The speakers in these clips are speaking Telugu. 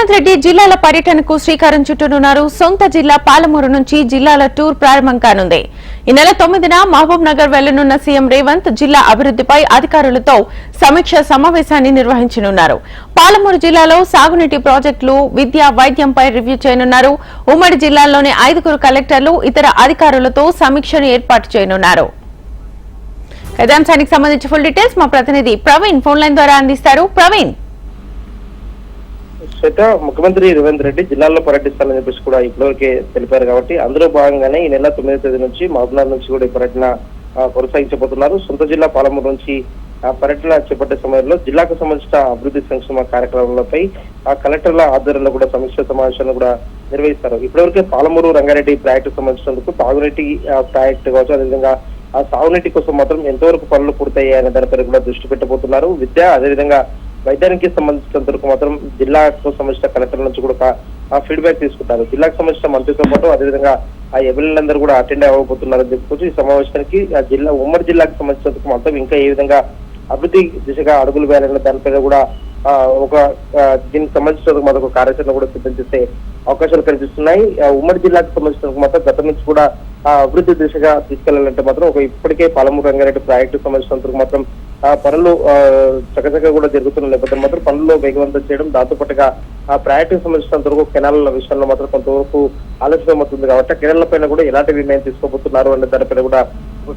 రేవంత్ రెడ్డి జిల్లాల పర్యటనకు శ్రీకారం చుట్టనున్నారు. సొంత జిల్లా పాలమూరు నుంచి జిల్లాల టూర్ ప్రారంభం కానుంది. ఈ నెల 9న మహబూబ్ నగర్ వెళ్లనున్న సీఎం రేవంత్ జిల్లా అభివృద్దిపై అధికారులతో సమీక్ష సమావేశాన్ని నిర్వహించనున్నారు. పాలమూరు జిల్లాలో సాగునీటి ప్రాజెక్టులు, విద్య, వైద్యంపై రివ్యూ చేయనున్నారు. ఉమ్మడి జిల్లాల్లోని 5 కలెక్టర్లు ఇతర అధికారులతో సమీక్షను ఏర్పాటు చేయనున్నారు. అంశానికి సంబంధించి ఫుల్ డీటెయిల్స్ మా ప్రతినిధి ప్రవీణ్ ఫోన్ లైన్ ద్వారా అందిస్తారు. ప్రవీణ్, ముఖ్యమంత్రి రేవంత్ రెడ్డి జిల్లాల్లో పర్యటిస్తారని చెప్పేసి కూడా ఇప్పటివరకే తెలిపారు కాబట్టి అందులో భాగంగానే ఈ నెల 9వ తేదీ నుంచి మహబూబ్నగర్ నుంచి కూడా ఈ పర్యటన కొనసాగించబోతున్నారు. సొంత జిల్లా పాలమూరు నుంచి పర్యటన చేపట్టే సమయంలో జిల్లాకు సంబంధించిన అభివృద్ధి సంక్షేమ కార్యక్రమాలపై కలెక్టర్ల ఆధ్వర్యంలో కూడా సమీక్ష సమావేశాలను కూడా నిర్వహిస్తారు. ఇప్పటివరకే పాలమూరు రంగారెడ్డి ప్రాజెక్టు సంబంధించినందుకు తాగునీటి ప్రాజెక్టు కావచ్చు, అదేవిధంగా ఆ సాగునీటి కోసం మాత్రం ఎంతవరకు పనులు పూర్తయ్యాయి అనే దానిపై కూడా దృష్టి పెట్టబోతున్నారు. విద్య, అదేవిధంగా వైద్యానికి సంబంధించినంత వరకు మాత్రం జిల్లాకు సంబంధించిన కలెక్టర్ల నుంచి కూడా ఫీడ్బ్యాక్ తీసుకుంటారు. జిల్లాకు సంబంధించిన మంత్రితో పాటు అదేవిధంగా ఆ ఎమ్మెల్యేలందరూ కూడా అటెండ్ అవ్వబోతున్నారని చెప్పుకోవచ్చు. ఈ సమావేశానికి ఉమ్మడి జిల్లాకు సంబంధించినందుకు మాత్రం ఇంకా ఏ విధంగా అభివృద్ధి దిశగా అడుగులు వేయాలన్న దానిపైన కూడా దీనికి సంబంధించిన మరొక కార్యాచరణ కూడా సిద్ధం చేసే అవకాశాలు కనిపిస్తున్నాయి. ఉమ్మడి జిల్లాకు సంబంధించిన మాత్రం గతం నుంచి కూడా అభివృద్ధి దిశగా తీసుకెళ్లాలంటే మాత్రం ఇప్పటికే పాలమూరు రంగారెడ్డి ప్రాజెక్టు సంబంధించినందుకు మాత్రం పనులు చకచక కూడా జరుగుతున్న నేపథ్యం మాత్రం పనుల్లో వేగవంతం చేయడం, దాంతో పాటుగా ఆ ప్రాజెక్టుకు సంబంధించినంత వరకు కెనాల విషయంలో మాత్రం కొంతవరకు ఆలస్యం అవుతుంది కాబట్టి కెనాల పైన కూడా ఎలాంటి నిర్ణయం తీసుకోబోతున్నారు అనే దానిపైన కూడా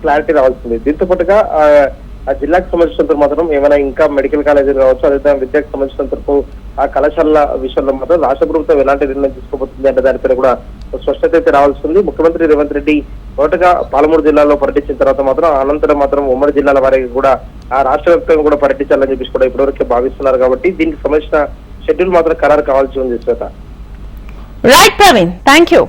క్లారిటీ రావాల్సింది. దీంతో పాటుగా ఆ జిల్లాకు సంబంధించినంత మాత్రం ఏమైనా ఇంకా మెడికల్ కాలేజీలు కావచ్చు, అదేవిధంగా విద్యకు సంబంధించినంత వరకు ఆ కళాశాలల విషయంలో మాత్రం రాష్ట్ర ప్రభుత్వం ఎలాంటి నిర్ణయం తీసుకోబోతుంది అంటే దానిపైన కూడా స్పష్టత అయితే రావాల్సింది. ముఖ్యమంత్రి రేవంత్ రెడ్డి మొదటగా పాలమూరు జిల్లాలో పర్యటించిన తర్వాత మాత్రం అనంతరం మాత్రం ఉమ్మడి జిల్లాల వారికి కూడా ఆ రాష్ట్ర వ్యాప్తంగా కూడా పర్యటించాలని చెప్పేసి కూడా ఇప్పటివరకే భావిస్తున్నారు కాబట్టి దీనికి సంబంధించిన షెడ్యూల్ మాత్రం ఖరారు కావాల్సి ఉంది. Right Praveen, thank you.